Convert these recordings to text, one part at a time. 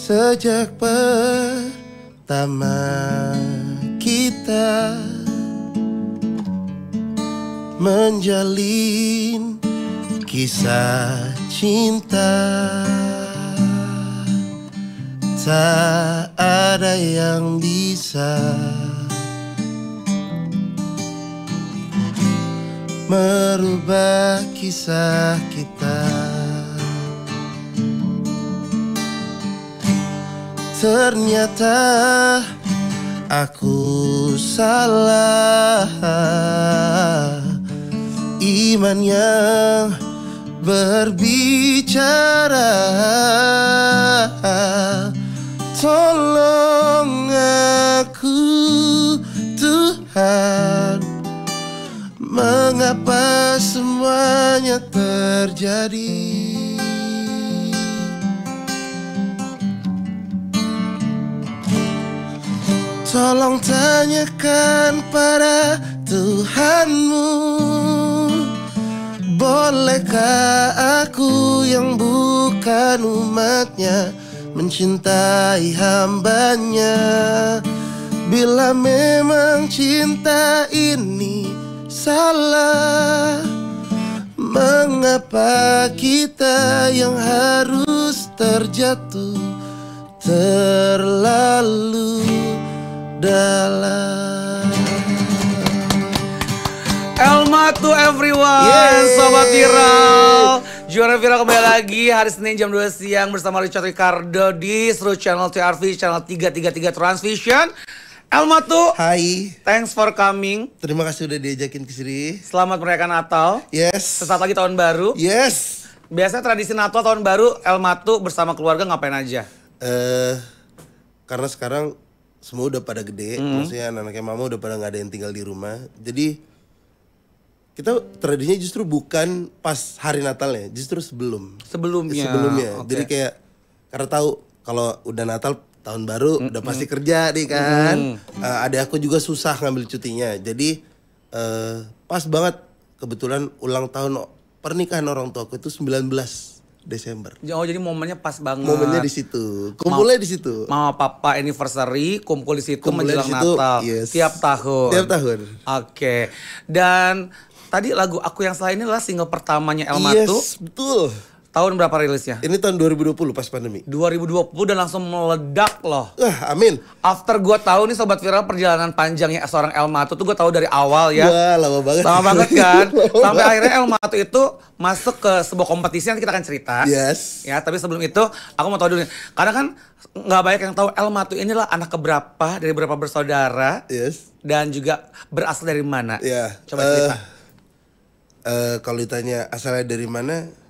Sejak pertama kita menjalin kisah cinta, tak ada yang bisa merubah kisah kita. Ternyata aku salah, iman yang berbicara. Tolong aku Tuhan, mengapa semuanya terjadi? Tolong tanyakan pada Tuhanmu, bolehkah aku yang bukan umatnya mencintai hambanya? Bila memang cinta ini salah, mengapa kita yang harus terjatuh terlalu dalam? Elma to everyone. Yeay. Sobat Viral, Juara Viral kembali lagi hari Senin jam 2 siang bersama Richard Ricardo di seluruh channel TRV, channel 333 Transvision. Elma tuh, hai, thanks for coming. Terima kasih udah diajakin ke sini. Selamat merayakan Natal. Yes. Sesaat lagi tahun baru. Yes. Biasanya tradisi Natal tahun baru Elma tuh bersama keluarga ngapain aja? Karena sekarang semua udah pada gede, maksudnya anak-anaknya mama udah pada nggak ada yang tinggal di rumah. Jadi kita tradisinya justru bukan pas hari Natalnya, justru sebelumnya. Okay. Jadi kayak karena tahu kalau udah Natal tahun baru udah pasti kerja nih kan. Adik aku juga susah ngambil cutinya. Jadi pas banget kebetulan ulang tahun pernikahan orang tua aku itu 19 Desember. Oh, jadi momennya pas banget. Momennya di situ. Kumpulnya di situ. Mama papa anniversary kumpul di situ menjelang disitu, Natal. yes. Tiap tahun. Tiap tahun. Oke. Dan tadi lagu Aku Yang Salah ini adalah single pertamanya Elma tuh. Yes, betul. Tahun berapa rilisnya? Ini tahun 2020 pas pandemi. 2020 dan langsung meledak loh. Amin. After gue tahu nih Sobat Viral perjalanan panjangnya seorang Elma tuh gue tahu dari awal ya. Wah, lama banget. Lama banget kan. Sampai akhirnya Elma tuh itu masuk ke sebuah kompetisi, nanti kita akan cerita. Yes. Ya, tapi sebelum itu aku mau tahu dulu nih. Karena kan nggak banyak yang tahu Elma tuh inilah anak keberapa dari berapa bersaudara. Yes. Dan juga berasal dari mana? Ya. Coba cerita. Kalau ditanya asalnya dari mana?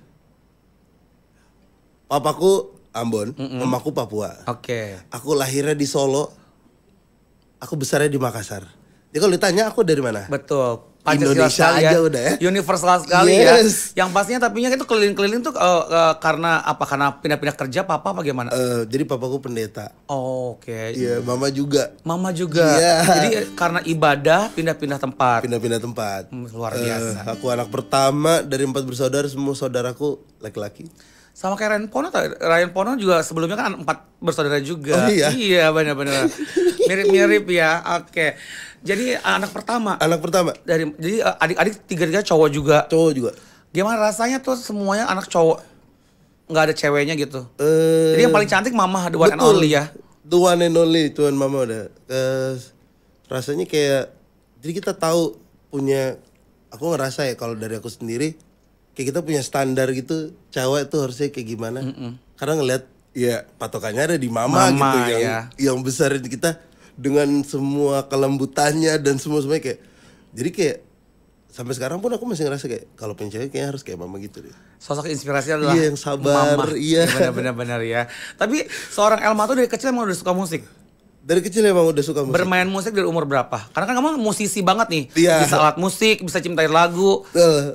Papaku Ambon, mamaku Papua. Oke. Aku lahirnya di Solo. Aku besarnya di Makassar. Jadi kalau ditanya aku dari mana? Betul. Indonesia sekali aja udah ya. Universal sekali yes. ya. Yang pastinya tapinya itu keliling-keliling tuh karena apa? Karena pindah-pindah kerja papa apa gimana? Jadi papaku pendeta. Oh, oke. Iya, mama juga. Mama juga. Iya. Jadi karena ibadah pindah-pindah tempat. Pindah-pindah tempat. Luar biasa. Aku anak pertama dari 4 bersaudara, semua saudaraku laki-laki. Sama kayak Ryan Pono, Ryan Pono juga sebelumnya kan 4 bersaudara juga. Oh iya? Iya, benar-benar. Mirip-mirip ya. Oke. Jadi anak pertama. Anak pertama. Jadi adik-adik tiga-tiga cowok juga. Cowok juga. Gimana rasanya tuh semuanya anak cowok? Nggak ada ceweknya gitu. Jadi yang paling cantik mama, the one and only ya. The one and only, tuan mama udah. Rasanya kayak, jadi kita tahu punya, aku ngerasa ya kalau dari aku sendiri, kayak kita punya standar gitu, cewek tuh harusnya kayak gimana. Karena ngeliat, ya patokannya ada di mama gitu yang besarin kita dengan semua kelembutannya dan semuanya kayak. Jadi kayak sampai sekarang pun aku masih ngerasa kayak kalau punya cewek kayaknya harus kayak mama gitu deh. Sosok inspirasi adalah yang sabar, mama. Iya. Benar-benar ya. Tapi seorang Elma tuh dari kecil emang udah suka musik. Dari kecil emang udah suka musik. Bermain musik dari umur berapa? Karena kan kamu musisi banget nih. Iya. Bisa alat musik, bisa ciptain lagu,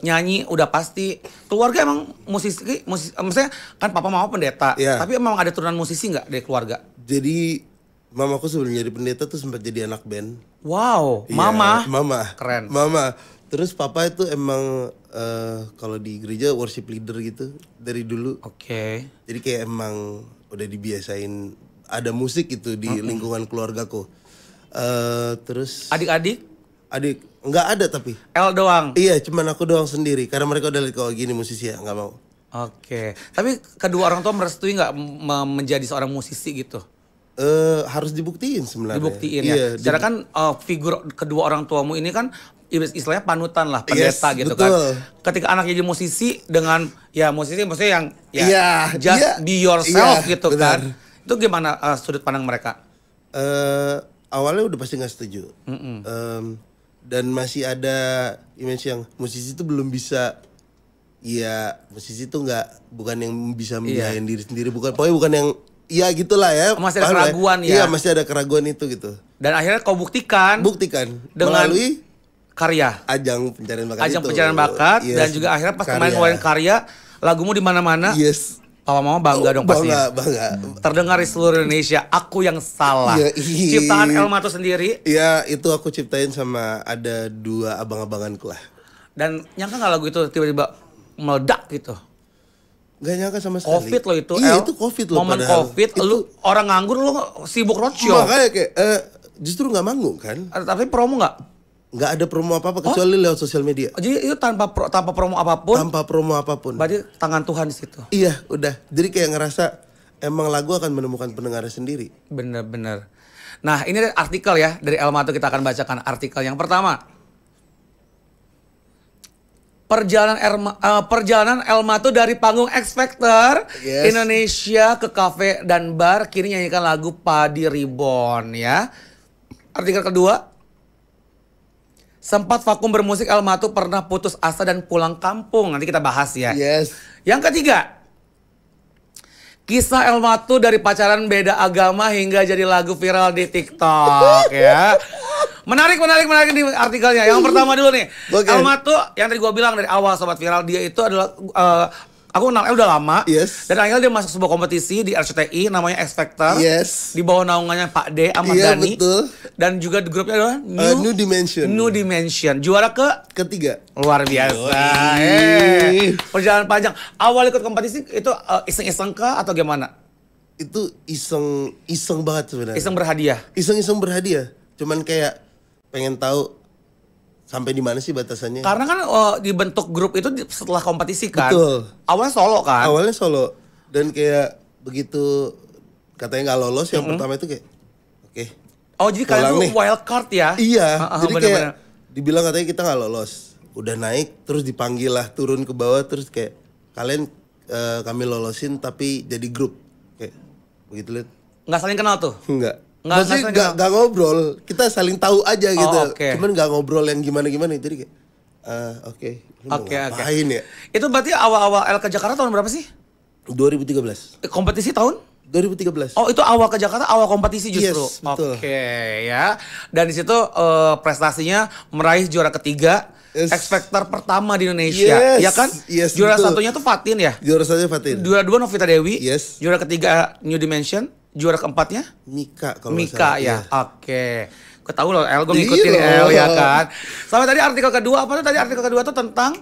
nyanyi udah pasti. Keluarga emang musisi, maksudnya kan papa mama pendeta. Iya. Tapi emang ada turunan musisi nggak dari keluarga? Jadi mamaku sebelum jadi pendeta tuh sempat jadi anak band. Wow, Iya, mama. Mama. Keren. Mama. Terus papa itu emang kalau di gereja worship leader gitu dari dulu. Oke. Jadi kayak emang udah dibiasain ada musik gitu di lingkungan keluargaku. Terus Adik-adik? adik nggak ada tapi. L doang? Iya, cuman aku doang sendiri karena mereka udah lihat kalau gini musisi ya nggak mau. Oke. Tapi kedua orang tua merestui nggak menjadi seorang musisi gitu? Harus dibuktiin sebenarnya. Dibuktiin Iya, ya. Secara kan figur kedua orang tuamu ini kan istilahnya panutan lah, pendeta Yes, gitu betul. kan. Ketika anak jadi musisi dengan ya musisi maksudnya yang ya Iya, just iya, be yourself iya, gitu benar. kan. Itu gimana sudut pandang mereka? Awalnya udah pasti nggak setuju. Dan masih ada image yang musisi itu belum bisa. Ya musisi itu bukan yang bisa menjayain diri sendiri, pokoknya bukan yang ya gitulah ya. Masih ada paham keraguan ya? Iya, masih ada keraguan itu gitu. Dan akhirnya kau buktikan Buktikan dengan melalui karya. ajang pencarian bakat Ajang itu. pencarian bakat Yes, dan juga akhirnya pas kemarin karya. ngeluarin karya, lagumu di mana-mana. Yes. Papa mama bangga dong pastinya. Bangga. Terdengar di seluruh Indonesia, aku yang salah. Iya, Ciptaan Elma tuh sendiri. Ya itu aku ciptain sama ada 2 abang-abanganku lah. Dan nyangka gak lagu itu tiba-tiba meledak gitu? Gak nyangka sama sekali. Covid lo itu, Iya El. itu Covid loh. Momen padahal. Covid, lu orang nganggur, lu sibuk roadshow. Makanya kayak justru gak manggung kan. Tapi promo gak? Gak ada promo apa-apa kecuali lewat sosial media. Jadi itu tanpa promo apapun, Tanpa promo apapun. berarti tangan Tuhan di situ. Iya udah. Jadi kayak ngerasa emang lagu akan menemukan pendengarnya sendiri. Bener-bener. Nah ini ada artikel ya dari Elma tuh, kita akan bacakan artikel yang pertama. Perjalanan Elma tuh dari panggung X Factor Yes. Indonesia ke kafe dan bar, kini nyanyikan lagu Padi Reborn ya. Artikel kedua, sempat vakum bermusik, Elma tuh pernah putus asa dan pulang kampung. Nanti kita bahas ya. Yes. Yang ketiga, kisah Elma tuh dari pacaran beda agama hingga jadi lagu viral di TikTok ya. Menarik di artikelnya. Yang pertama dulu nih. Oke. Elma tuh yang tadi gua bilang dari awal sobat viral, dia itu adalah aku kenal udah lama. Yes. Dan akhirnya dia masuk sebuah kompetisi di RCTI namanya X Factor. Yes. Di bawah naungannya Pak D, Ahmad Iya, Dhani. betul. Dan juga di grupnya adalah New Dimension. New Dimension. Juara Ketiga. luar biasa. Perjalanan panjang. Awal ikut kompetisi itu iseng-iseng kah atau gimana? Itu iseng banget sebenarnya. Iseng berhadiah. Iseng berhadiah. Cuman kayak pengen tahu sampai di mana sih batasannya. Karena kan dibentuk grup itu setelah kompetisi kan. Betul. Awalnya solo kan. Awalnya solo dan kayak begitu katanya nggak lolos yang pertama itu kayak oke. Oh jadi kalian pulang tuh nih. wild card ya? Iya. Jadi bener-bener. kayak dibilang katanya kita nggak lolos. Udah naik terus dipanggil lah turun ke bawah terus kayak kalian kami lolosin tapi jadi grup kayak begitu lihat. Nggak saling kenal tuh? Enggak. Nggak Maksudnya saling kenal? nggak ngobrol, kita saling tahu aja gitu. Oke. Cuman nggak ngobrol yang gimana-gimana. Jadi kayak, oke. Oke. Ngapain ya? Itu berarti awal-awal El ke Jakarta tahun berapa sih? 2013. Kompetisi tahun? 2013. Oh itu awal ke Jakarta, awal kompetisi justru. Yes, betul. Oke ya. Dan di situ prestasinya meraih juara ketiga, Yes. X Factor pertama di Indonesia, Yes, ya kan? yes, Juara betul. satunya tuh Fatin ya. Juara satunya Fatin. Juara 2 Novita Dewi. Yes. Juara ketiga New Dimension. Juara keempatnya Mika kalau nggak Mika salah. ya. Iya. Oke. Gue tahu loh El, gue Iya ngikutin loh. El ya kan. Sampai tadi artikel kedua apa tuh? Tadi artikel kedua tuh tentang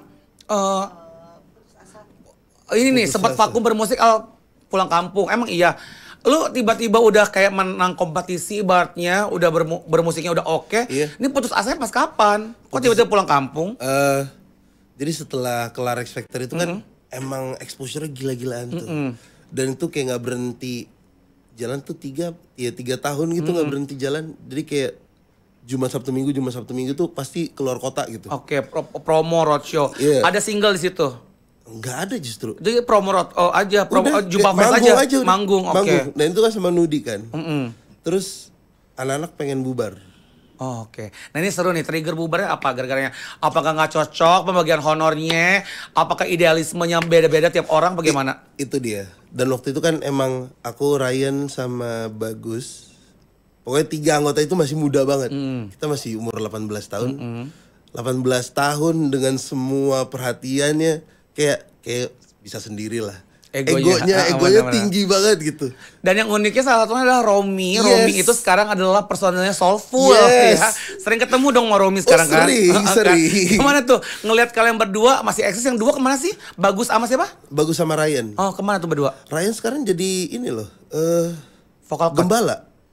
ini nih, sempat vakum bermusik El pulang kampung. Emang iya. Lu tiba-tiba udah kayak menang kompetisi ibaratnya, udah bermusiknya udah oke. Iya. Ini putus asanya pas kapan? Kok tiba-tiba pulang kampung? Jadi setelah kelar X Factor itu kan emang exposure-nya gila-gilaan tuh. Dan itu kayak nggak berhenti jalan tuh 3 tahun gitu nggak berhenti jalan. Jadi kayak Jumat Sabtu Minggu tuh pasti keluar kota gitu. Oke, promo roadshow. Iya. Ada single di situ. Nggak ada justru. Jadi promo aja, promo Udah, jumpa kayak fest aja. udah. Manggung, oke. Dan itu kan sama Nudi kan. Terus anak-anak pengen bubar. Oh, oke. Nah ini seru nih, trigger bubarnya apa gara-garanya? Apakah nggak cocok pembagian honornya? Apakah idealismenya beda-beda tiap orang bagaimana? Itu dia. Dan waktu itu kan emang aku, Ryan sama Bagus. Pokoknya 3 anggota itu masih muda banget. Kita masih umur 18 tahun. 18 tahun dengan semua perhatiannya kayak bisa sendiri lah. Egonya bener-bener. tinggi banget gitu. Dan yang uniknya salah satunya adalah Romi. Yes. Romi itu sekarang adalah personilnya Soulful Yes. ya. Sering ketemu dong sama Romi sekarang kan? sering. Gimana tuh? Ngelihat kalian berdua masih eksis, yang dua kemana sih? Bagus sama siapa? Bagus sama Ryan. Oh, kemana tuh berdua? Ryan sekarang jadi ini loh, Vokal coach?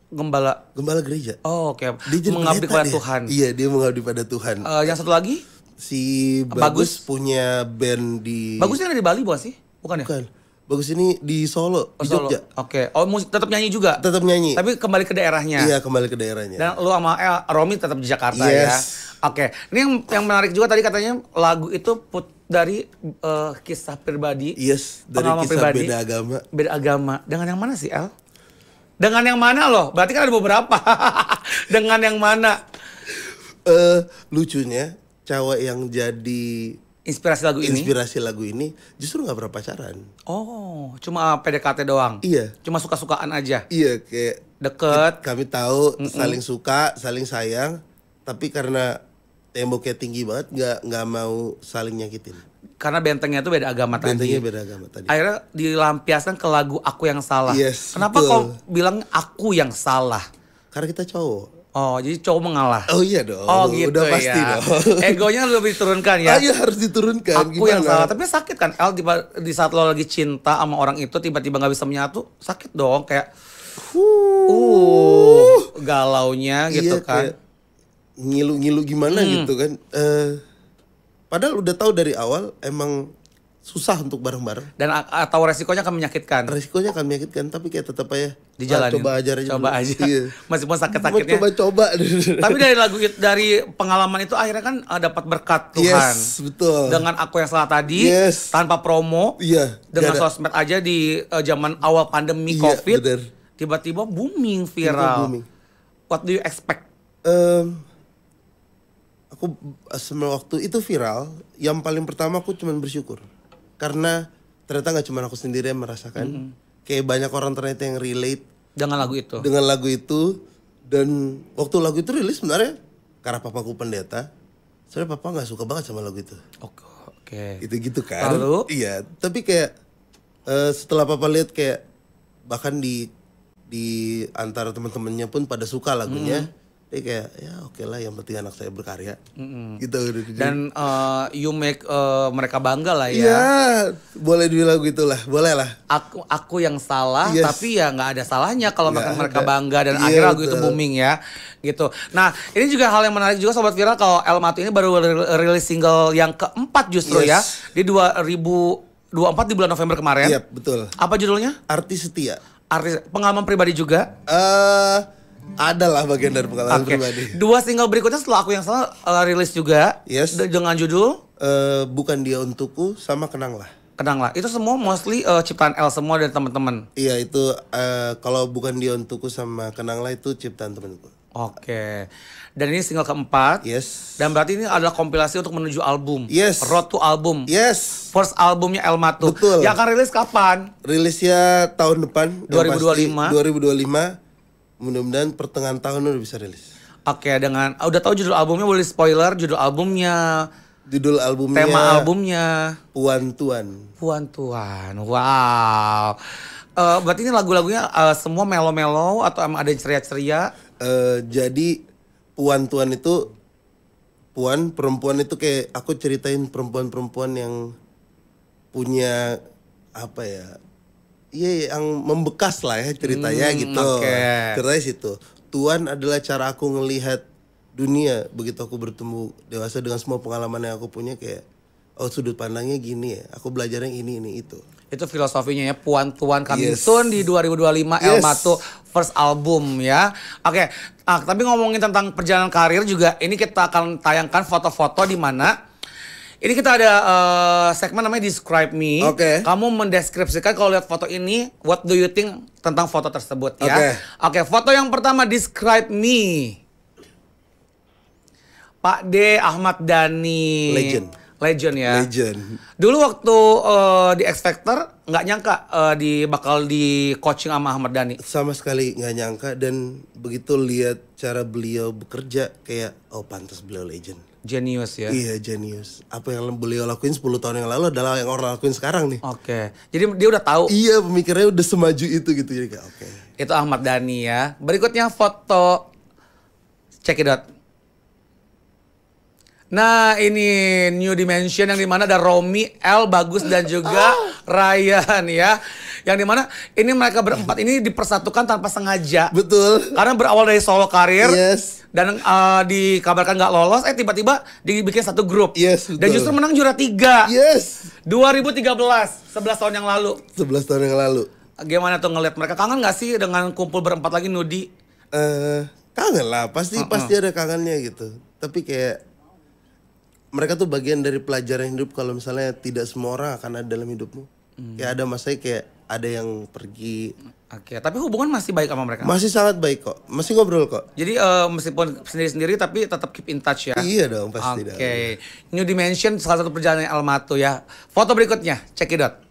Gembala gereja. Oh, oke. Dia jadi Mengabdi pendeta kepada dia. Tuhan. Iya, dia mengabdi pada Tuhan. Yang satu lagi? Si Bagus punya band di Bagusnya ada di Bali bukan sih? Bukan ya? Bukan. Bagus ini di Solo, di Solo. Jogja. Oke. Oh, musik tetap nyanyi juga? Tetap nyanyi. Tapi kembali ke daerahnya? Iya, kembali ke daerahnya. Dan lu sama Romi tetap di Jakarta ya? Yes. Oke. Ini yang menarik juga tadi katanya lagu itu dari kisah pribadi. Yes, dari pengalaman kisah pribadi. beda agama. Beda agama. Dengan yang mana sih, El? Dengan yang mana loh? Berarti kan ada beberapa. Dengan yang mana? Lucunya cewek yang jadi Inspirasi lagu ini justru nggak pernah pacaran. Oh, cuma PDKT doang? Iya. Cuma suka-sukaan aja? Iya, kayak Deket? kami tahu saling suka, saling sayang, tapi karena temboknya tinggi banget nggak mau saling nyakitin. Karena bentengnya itu beda agama Bentengnya tadi. beda agama tadi. Akhirnya dilampiaskan ke lagu Aku Yang Salah. Yes, Kenapa betul. kau bilang aku yang salah? Karena kita cowok. Oh, jadi cowok mengalah. Oh iya dong. Oh gitu Udah pasti ya. dong. Egonya lebih diturunkan ya. Iya harus diturunkan. Aku yang salah. Tapi sakit kan El di saat lo lagi cinta sama orang itu tiba-tiba nggak bisa menyatu, sakit dong kayak galaunya gitu Iya, kan. kayak ngilu-ngilu gimana gitu kan. Padahal udah tahu dari awal emang susah untuk bareng-bareng. Dan atau resikonya akan menyakitkan. Resikonya akan menyakitkan, tapi kayak tetap aja Dijalanin. coba aja dulu. Coba aja. Iya. Meskipun sakit-sakitnya. Coba-coba. Tapi dari pengalaman itu akhirnya kan dapat berkat Tuhan. Yes, betul. Dengan Aku Yang Salah tadi, Yes. tanpa promo, Iya, dengan nggak ada. sosmed aja di zaman awal pandemi Iya, COVID, bener. tiba-tiba booming Tiba-tiba viral. booming. What do you expect? Aku semua waktu itu viral, yang paling pertama aku cuman bersyukur. Karena ternyata nggak cuma aku sendiri yang merasakan. Kayak banyak orang ternyata yang relate Dengan lagu itu. dengan lagu itu. Dan waktu lagu itu rilis sebenarnya karena papaku pendeta, soalnya papa nggak suka banget sama lagu itu. Oke. Gitu kan. Lalu? Iya, tapi kayak setelah papa lihat kayak bahkan di antara teman-temannya pun pada suka lagunya. Dia kayak ya oke lah, yang penting anak saya berkarya. Gitu. Dan you make mereka bangga lah ya. Iya, boleh dibilang gitulah, boleh lah. Aku yang salah, Yes. tapi ya nggak ada salahnya kalau Nggak mereka ada. bangga dan Iya, akhirnya lagu itu betul. booming ya, gitu. Nah ini juga hal yang menarik juga Sobat Viral, kalau El Matu ini baru rilis single yang keempat justru ya, Yes. di 2024 di bulan November kemarin. Iya, betul. Apa judulnya? Artis setia. Artis pengalaman pribadi juga. Adalah bagian dari pengalaman Oke. pribadi. Dua single berikutnya setelah Aku Yang Salah rilis juga. Yes. Dengan judul Bukan Dia Untukku sama Kenanglah. Kenanglah. Itu semua mostly ciptaan El semua dan teman-teman. Iya, itu kalau Bukan Dia Untukku sama Kenanglah itu ciptaan temanku. Oke. Dan ini single keempat. Yes. Dan berarti ini adalah kompilasi untuk menuju album. Yes. Road to album. Yes. First albumnya El Matu. Betul. Yang akan rilis kapan? Rilisnya tahun depan. 2025. 2025. Mudah-mudahan pertengahan tahun udah bisa rilis. Oke, dengan udah tahu judul albumnya, boleh spoiler judul albumnya, Judul albumnya tema albumnya. Puan Tuan. Puan Tuan. Wow. Berarti ini lagu-lagunya semua melo-melo atau emang ada yang ceria-ceria? Jadi Puan Tuan itu perempuan itu kayak aku ceritain perempuan-perempuan yang punya apa ya? Iya, yang membekas lah ya ceritanya gitu. Oke. Ceritanya situ. Tuan adalah cara aku ngelihat dunia begitu aku bertemu dewasa dengan semua pengalaman yang aku punya, kayak oh sudut pandangnya gini ya. Aku belajarnya ini itu. Itu filosofinya ya, Puan Tuan coming Yes. soon di 2025 El Yes. Matu first album ya. Oke, tapi ngomongin tentang perjalanan karir juga, ini kita akan tayangkan foto-foto di mana ini kita ada segmen namanya Describe Me. Oke. Kamu mendeskripsikan kalau lihat foto ini, what do you think tentang foto tersebut ya. Oke, foto yang pertama, Describe Me. Pak D. Ahmad Dhani. Legend. Legend ya. Legend. Dulu waktu di X Factor nggak nyangka bakal di coaching sama Ahmad Dhani. Sama sekali nggak nyangka, dan begitu lihat cara beliau bekerja kayak oh pantas beliau legend. Genius ya. Iya genius. Apa yang beliau lakuin 10 tahun yang lalu adalah yang orang lakuin sekarang nih. Oke. Jadi dia udah tahu. Iya, pemikirannya udah semaju itu gitu, jadi kayak oke. Itu Ahmad Dhani ya. Berikutnya foto, check it out. Nah ini New Dimension yang dimana ada Romi, El, Bagus dan juga Ryan ya. Yang dimana ini mereka berempat ini dipersatukan tanpa sengaja. Betul. Karena berawal dari solo karir. Yes. Dan dikabarkan nggak lolos, tiba-tiba dibikin satu grup. Yes, betul. Dan justru menang juara 3. Yes. 2013, 11 tahun yang lalu. 11 tahun yang lalu. Gimana tuh ngeliat mereka, kangen gak sih dengan kumpul berempat lagi Nudi? Kangen lah, pasti ada kangennya gitu. Tapi kayak mereka tuh bagian dari pelajaran hidup, kalau misalnya tidak semua orang akan ada dalam hidupmu. Kayak ada masanya kayak ada yang pergi. Oke, tapi hubungan masih baik sama mereka? Masih sangat baik kok, masih ngobrol kok. Jadi meskipun sendiri-sendiri tapi tetap keep in touch ya? Iya dong pasti. Oke, New Dimension salah satu perjalanan El Mato ya. Foto berikutnya, check it out.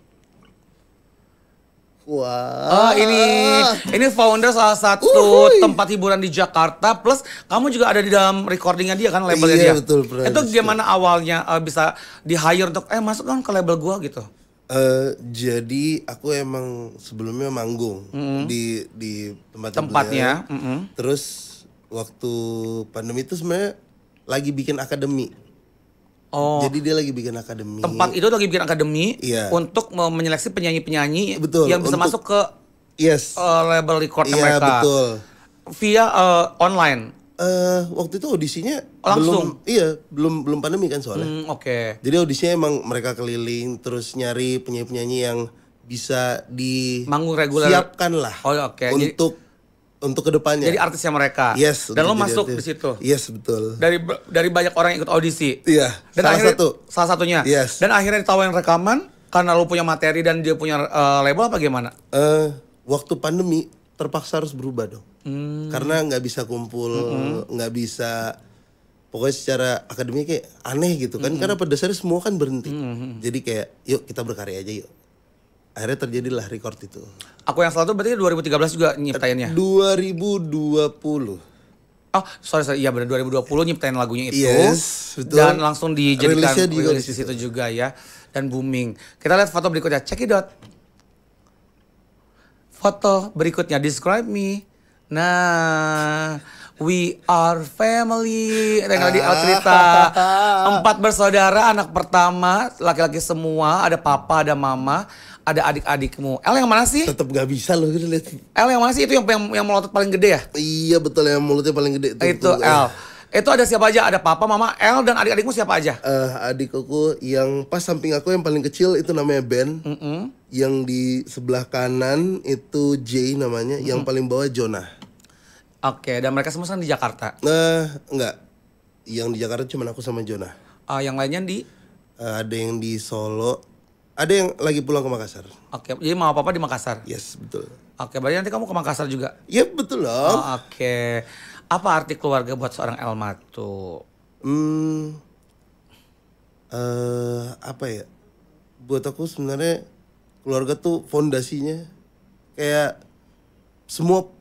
Wah. Ini founder salah satu tempat hiburan di Jakarta, plus kamu juga ada di dalam recordingnya dia kan, labelnya dia. Iya betul. Itu gimana awalnya bisa di hire untuk masuk kan ke label gua gitu? Jadi aku emang sebelumnya manggung di tempatnya. Terus waktu pandemi itu sebenarnya lagi bikin akademi. Oh. Jadi dia lagi bikin akademi. Tempat itu lagi bikin akademi iya. Untuk menyeleksi penyanyi-penyanyi yang bisa masuk ke label record mereka. Iya betul. Via online. Waktu itu audisinya langsung. belum pandemi kan soalnya. Oke. Jadi audisinya emang mereka keliling terus nyari penyanyi-penyanyi yang bisa manggung reguler. Siapkan lah. Oh, oke. Untuk kedepannya. Jadi artisnya mereka. Yes. Dan lo masuk di situ. Yes betul. Dari banyak orang yang ikut audisi. Iya. Dan salah satunya. Yes. Dan akhirnya ditawarin rekaman karena lo punya materi dan dia punya label apa gimana? Waktu pandemi terpaksa harus berubah dong. Karena nggak bisa kumpul, nggak bisa. Pokoknya secara akademik kayak aneh gitu kan. Karena pada dasarnya semua kan berhenti. Jadi kayak yuk kita berkarya aja yuk. Akhirnya terjadilah record itu. Aku yang selalu berarti 2013 juga nyiptainnya? 2020. Oh sorry, iya benar 2020 nyiptain lagunya itu. Yes, betul. Dan langsung dijadikan rilis di situ juga ya. Dan booming. Kita lihat foto berikutnya, check it out. Foto berikutnya, describe me. Nah, we are family. Tinggal di cerita 4 bersaudara, anak pertama, laki-laki semua. Ada papa, ada mama, ada adik-adikmu. El yang mana sih? Tetap gak bisa loh gitu lihat. El yang mana sih? Itu yang melotot paling gede ya? Iya betul, yang mulutnya paling gede. Itu El. Itu ada siapa aja? Ada papa, mama, El, dan adik-adikmu siapa aja? Adik aku yang pas samping aku yang paling kecil itu namanya Ben. Yang di sebelah kanan itu Jay namanya. Yang paling bawah Jonah. Oke, dan mereka semua di Jakarta? Enggak. Yang di Jakarta cuma aku sama Jonah. Yang lainnya di? Ada yang di Solo. Ada yang lagi pulang ke Makassar. Oke, jadi mama papa di Makassar? Yes, betul. Oke, berarti nanti kamu ke Makassar juga? Iya, betul dong. Oke. Apa arti keluarga buat seorang El Mato? Apa ya? Buat aku sebenarnya keluarga tuh fondasinya. Kayak semua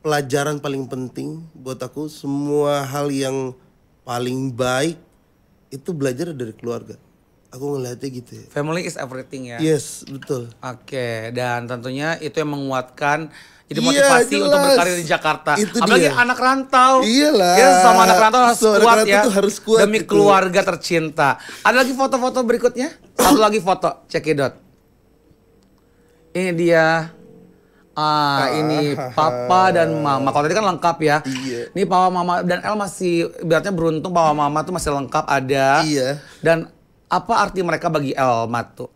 pelajaran paling penting buat aku, semua hal yang paling baik itu belajar dari keluarga. Aku ngeliatnya gitu ya. Family is everything ya? Yes, betul. Oke, dan tentunya itu yang menguatkan, jadi motivasi untuk berkarir di Jakarta. Itu apalagi dia. Anak rantau. Iyalah. Ya, sama anak rantau harus kuat ya. Harus kuat demi gitu. keluarga tercinta. Ada lagi foto-foto berikutnya? Satu lagi foto, check it out. Ini dia. Ini papa dan mama. Kalau tadi kan lengkap ya. Iya. Ini papa, mama, dan El masih ibaratnya beruntung papa, mama tuh masih lengkap ada. Iya. Dan apa arti mereka bagi El Mato?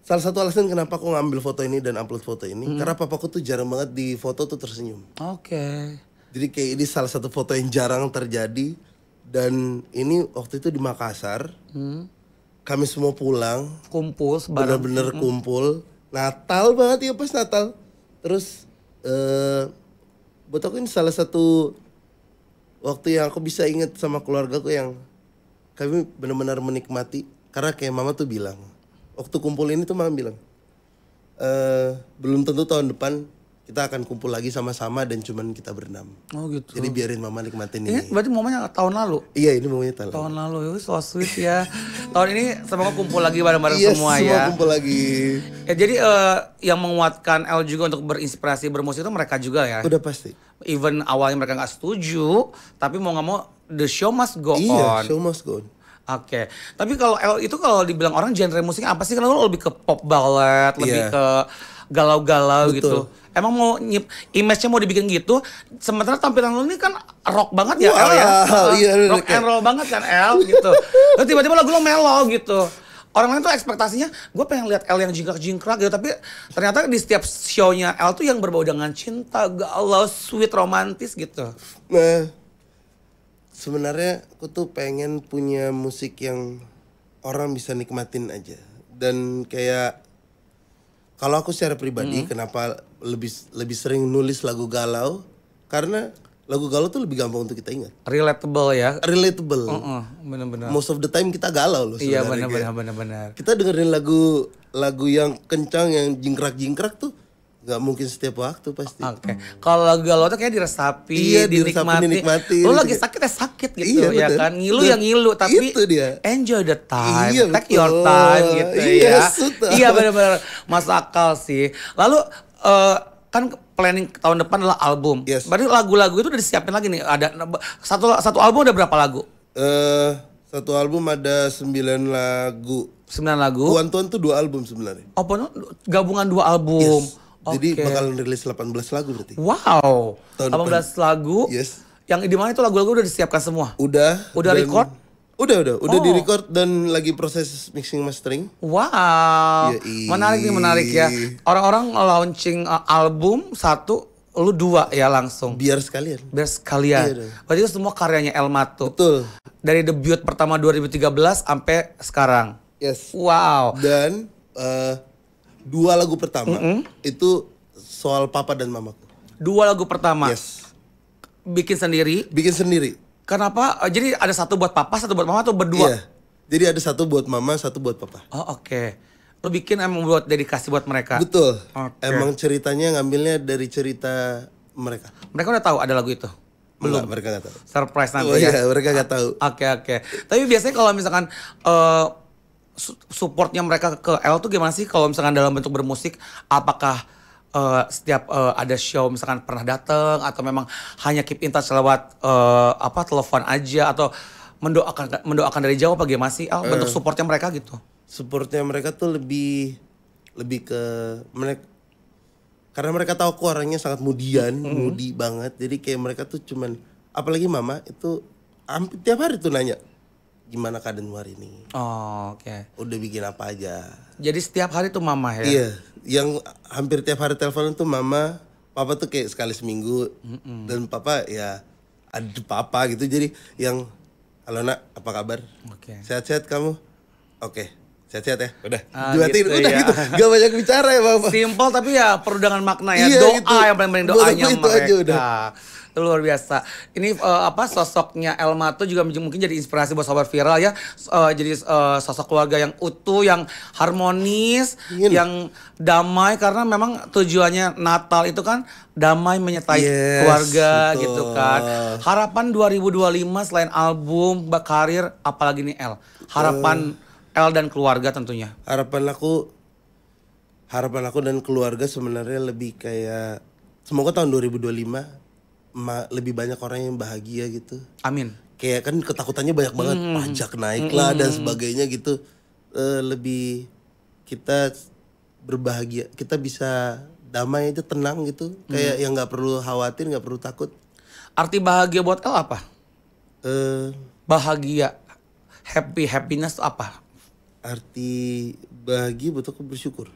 Salah satu alasan kenapa aku ngambil foto ini dan upload foto ini, karena papaku tuh jarang banget di foto tuh tersenyum. Oke. Jadi kayak ini salah satu foto yang jarang terjadi. Dan ini waktu itu di Makassar. Kami semua pulang. Kumpul sebarang. Bener-bener kumpul. Natal banget ya, pas Natal. Terus buat aku ini salah satu waktu yang aku bisa inget sama keluargaku yang kami benar-benar menikmati karena kayak mama tuh bilang waktu kumpul ini tuh mama bilang belum tentu tahun depan kita akan kumpul lagi sama-sama dan cuman kita berenam. Oh gitu. Jadi biarin mama nikmatin Ini ini. berarti momennya tahun lalu? Iya ini momennya Tahun lalu, so sweet ya. Tahun ini semoga kumpul lagi bareng-bareng Yes, semua semua ya. kumpul lagi. Ya jadi yang menguatkan El juga untuk berinspirasi bermusik itu mereka juga ya. Udah pasti. Even awalnya mereka nggak setuju, tapi mau nggak mau the show must go Iya, on. show must go on. Oke, tapi kalau El itu kalau dibilang orang genre musiknya apa sih? Karena lo lebih ke pop ballad, lebih Iya. ke galau-galau Betul. gitu. Emang mau image-nya mau dibikin gitu, sementara tampilan lo ini kan rock banget ya El ya? Wow, iya, Rock and roll banget kan El gitu. Terus tiba-tiba lagu lo mellow gitu. Orang lain tuh ekspektasinya, gue pengen lihat El yang jingkrak-jingkrak gitu. Tapi ternyata di setiap show-nya El tuh yang berbau dengan cinta, galau, sweet, romantis gitu. Nah, sebenarnya aku tuh pengen punya musik yang orang bisa nikmatin aja. Dan kayak kalau aku secara pribadi kenapa lebih sering nulis lagu galau? Karena lagu galau tuh lebih gampang untuk kita ingat. Relatable ya. Relatable. Bener-bener. Most of the time kita galau loh Iya sebenarnya. benar-benar. Kita dengerin lagu yang kencang yang jingkrak-jingkrak tuh nggak mungkin setiap waktu pasti. Oke. Kalau lagu galau tuh kayak diresapi, Iya, diresapi, dinikmati. Lo lagi sakit ya sakit gitu Iya, ya bener. kan. Ngilu ya Dan ngilu tapi itu dia. enjoy the time, Iya, take your betul. time gitu Iya, ya. sudah. Iya benar-benar masuk akal sih. Lalu kan planning tahun depan adalah album. Yes. Berarti lagu-lagu itu udah disiapin lagi nih. Ada satu album ada berapa lagu? Satu album ada 9 lagu. 9 lagu. Tuan-tuan tuh 2 album sebenarnya. Oh, gabungan 2 album. Yes. Jadi Oke. bakal rilis 18 lagu berarti. Wow, Tahun 18 lagu. Yes. Yang di mana itu lagu-lagu udah disiapkan semua? Udah. Udah dan- record? Udah Oh. di-record dan lagi proses mixing mastering. Wow, Yoi. menarik ya. Orang-orang launching album satu, lu 2 ya langsung. Biar sekalian. Biar sekalian. Iya dong. Berarti itu semua karyanya El Mato. Betul. Dari debut pertama 2013 sampai sekarang. Yes. Wow. Dan 2 lagu pertama itu soal papa dan mamaku. 2 lagu pertama. Yes. Bikin sendiri. Bikin sendiri. Kenapa? Jadi ada satu buat papa, satu buat mama atau berdua? Iya. Jadi ada satu buat mama, satu buat papa. Oh oke. Lo bikin emang buat dedikasi buat mereka? Betul. Oke. Emang ceritanya ngambilnya dari cerita mereka. Mereka udah tahu ada lagu itu? Belum, mereka nggak tahu. Surprise nanti Oh ya? iya, mereka nggak tahu. Oke. Tapi biasanya kalau misalkan supportnya mereka ke L tuh gimana sih? Kalau misalkan dalam bentuk bermusik, apakah setiap ada show misalkan pernah datang atau memang hanya keep in touch lewat telepon aja atau mendoakan dari jauh apa gimana sih? Bentuk supportnya mereka gitu? Supportnya mereka tuh lebih ke mereka, karena mereka tahu aku orangnya sangat moody banget. Jadi kayak mereka tuh cuman, apalagi mama itu hampir tiap hari tuh nanya, gimana keadaanmu hari ini? Oh, oke. Udah bikin apa aja? Jadi setiap hari tuh mama ya? Iya, yang hampir tiap hari teleponan tuh mama, papa tuh kayak sekali seminggu. Dan papa ya ada papa gitu. Jadi yang, halo nak, apa kabar? Oke. Sehat-sehat kamu? Oke, sehat-sehat ya. Udah, Gitu udah ya. gitu. Gak banyak bicara ya papa. Simple tapi ya perlu dengan makna ya. Iya, Doa gitu. yang paling Buat doanya aku itu mereka. aja udah. Luar biasa. Ini sosoknya El Mato juga mungkin jadi inspirasi buat sobat viral ya. Jadi sosok keluarga yang utuh, yang harmonis, Ingin. yang damai karena memang tujuannya Natal itu kan damai menyertai Yes, keluarga betul. gitu kan. Harapan 2025 selain album, karir, apalagi nih El. Harapan El dan keluarga tentunya. Harapan aku dan keluarga sebenarnya lebih kayak, semoga tahun 2025 lebih banyak orang yang bahagia gitu. Amin. Kayak kan ketakutannya banyak banget, pajak naik lah dan sebagainya gitu. Lebih kita berbahagia, kita bisa damai aja, tenang gitu. Kayak yang nggak perlu khawatir, nggak perlu takut. Arti bahagia buat El apa? Eh, Bahagia, happiness itu apa? Arti bahagia buat aku bersyukur.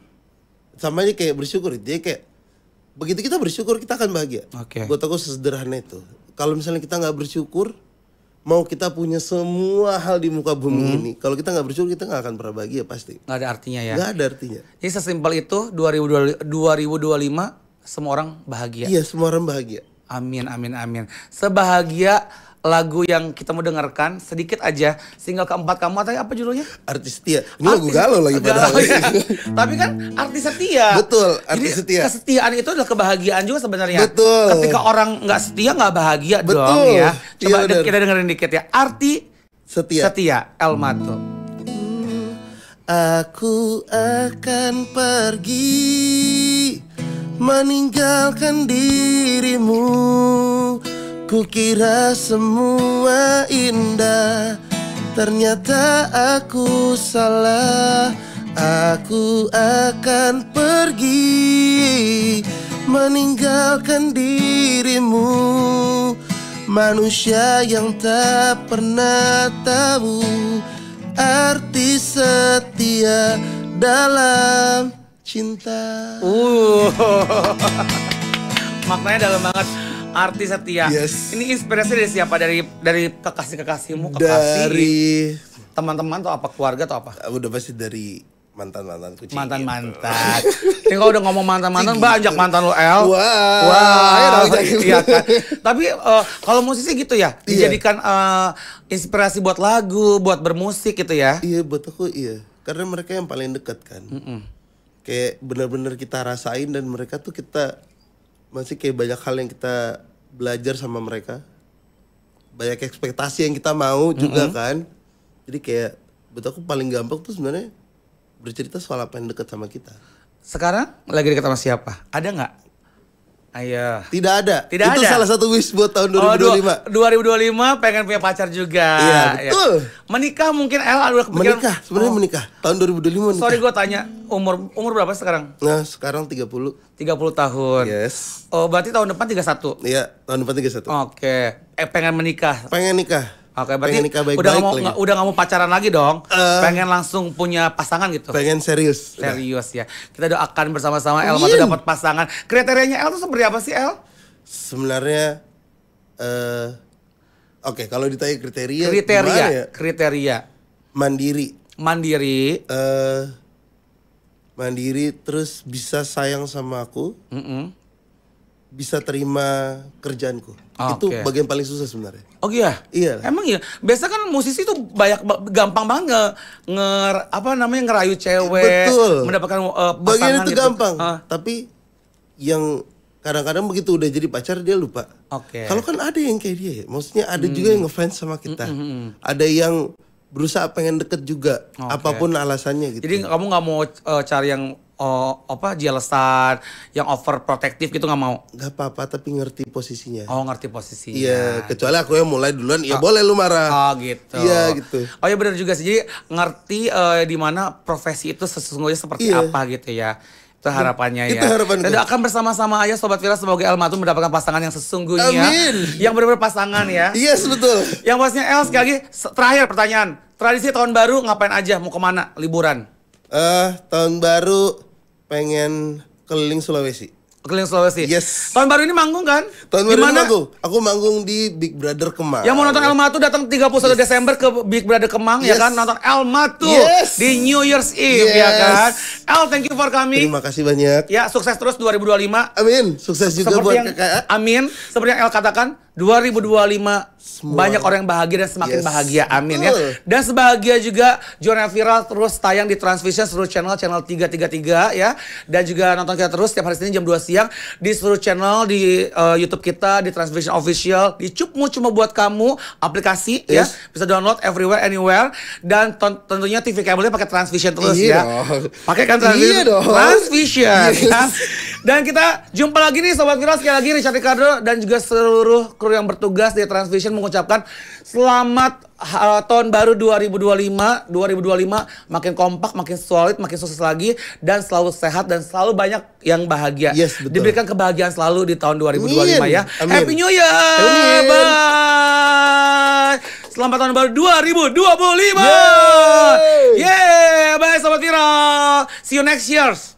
Sama aja kayak bersyukur itu ya, kayak begitu kita bersyukur kita akan bahagia. Oke. Buat aku sesederhana itu. Kalau misalnya kita nggak bersyukur, mau kita punya semua hal di muka bumi ini, kalau kita nggak bersyukur kita nggak akan pernah bahagia pasti. Nggak ada artinya ya. Nggak ada artinya. Jadi sesimpel itu 2025 semua orang bahagia. Iya, semua orang bahagia. Amin. Sebahagia lagu yang kita mau dengarkan sedikit aja, single keempat kamu atau apa judulnya? Artis setia. Ini lagu galau lagi padahal. Ya. Tapi kan artis setia. Betul, artis jadi, setia. Kesetiaan itu adalah kebahagiaan juga sebenarnya. Betul. Ketika orang nggak setia nggak bahagia Betul. dong ya. Coba Iya, kita dengerin dikit ya. Arti Setia. El Mato. Aku akan pergi meninggalkan dirimu. Kukira semua indah, ternyata aku salah. Aku akan pergi meninggalkan dirimu. Manusia yang tak pernah tahu arti setia dalam cinta. Maknanya dalam banget. Arti setia. Yes. Ini inspirasi dari siapa? Dari kekasih-kekasihmu, Dari teman-teman atau apa, keluarga atau apa? udah pasti dari mantan-mantanku. Mantan-mantan. Ini kalau udah ngomong mantan-mantan, banyak mantan lo, El. Wah. Iya kan. Tapi kalau musisi gitu ya, dijadikan inspirasi buat lagu, buat bermusik gitu ya. Iya, buat aku iya. Karena mereka yang paling dekat kan. Kayak benar-benar kita rasain, dan mereka tuh kita masih kayak banyak hal yang kita belajar sama mereka. Banyak ekspektasi yang kita mau juga kan. Jadi kayak buat aku paling gampang tuh sebenarnya bercerita soal apa yang dekat sama kita. Sekarang lagi dekat sama siapa? Ada nggak? Ayo. Tidak ada. Tidak Itu ada. salah satu wish buat tahun 2025. 2025 pengen punya pacar juga. Iya, betul. Ya. Menikah mungkin El udah kepikiran. Menikah, sebenarnya menikah. Tahun 2025 menikah. Sorry gue tanya, umur berapa sekarang? Nah, sekarang 30. 30 tahun. Yes. Oh, berarti tahun depan 31. Iya, tahun depan 31. Oke. Pengen menikah. Pengen nikah. Oke, berarti pengen nikah baik-baik udah nggak mau pacaran lagi dong. Pengen langsung punya pasangan gitu. Pengen serius. Serius ya. Kita doakan bersama-sama El Mato dapat pasangan. Kriterianya El tuh seperti apa sih, El? Sebenarnya oke, kalau ditanya kriteria Kriteria. ya? Kriteria. Mandiri. Mandiri terus bisa sayang sama aku. Bisa terima kerjaanku. Itu bagian paling susah sebenarnya. Oh iya? Iya. Emang iya? Biasa kan musisi tuh gampang banget ngerayu cewek. Betul. Mendapatkan pasangan bagian itu gitu. gampang. Tapi yang kadang-kadang begitu udah jadi pacar dia lupa. Kalau kan ada yang kayak dia ya. Maksudnya ada juga yang ngefans sama kita. Ada yang berusaha pengen deket juga. Apapun alasannya gitu. Jadi kamu gak mau cari yang jealousan, yang overprotective gitu nggak mau? Gak apa-apa, tapi ngerti posisinya. Oh, ngerti posisinya. Iya, kecuali aku yang mulai duluan, ya boleh lu marah. Oh gitu. Iya gitu. Oh ya benar juga sih. Jadi ngerti di mana profesi itu sesungguhnya seperti apa gitu ya. Itu harapannya ya. Itu harapan Dan akan bersama-sama aja Sobat Viral, semoga El Mato mendapatkan pasangan yang sesungguhnya. Amin. Yang benar-benar pasangan ya. Yes, betul. Yang pastinya El, sekali lagi terakhir pertanyaan. Tradisi tahun baru ngapain aja? Mau kemana? Liburan? Tahun baru pengen keliling Sulawesi. Keliling Sulawesi. Yes. Tahun baru ini manggung kan? Tahun baru ini manggung. Aku manggung di Big Brother Kemang. Yang mau nonton El Mato datang 31 Desember ke Big Brother Kemang ya kan, nonton El Mato di New Year's Eve ya kan. El, thank you for coming. Terima kasih banyak. Ya, sukses terus 2025. Amin. Sukses juga buat KKA. Amin. Seperti yang El katakan, 2025 banyak orang yang bahagia dan semakin bahagia. Amin ya. Dan sebahagia juga Journal Viral terus tayang di Transvision seluruh channel 333 ya. Dan juga nonton kita terus setiap hari Senin jam 2 siang di seluruh channel di YouTube kita, di Transvision Official, di Cupmu Cuma Buat Kamu aplikasi ya. Bisa download everywhere anywhere, dan tentunya TV kabelnya pakai Transvision terus ya. Pakai kan Transvision. Transvision ya. Dan kita jumpa lagi nih Sobat Viral, sekali lagi Richard Ricardo dan juga seluruh kru yang bertugas di Transvision mengucapkan selamat tahun baru 2025. 2025 makin kompak, makin solid, makin sukses lagi, dan selalu sehat dan selalu banyak yang bahagia. Yes, betul. Diberikan kebahagiaan selalu di tahun 2025 ya. Amin. Happy New Year. Amin. Bye. Selamat tahun baru 2025. Yeay. Yeah, bye Sobat Viral. See you next year.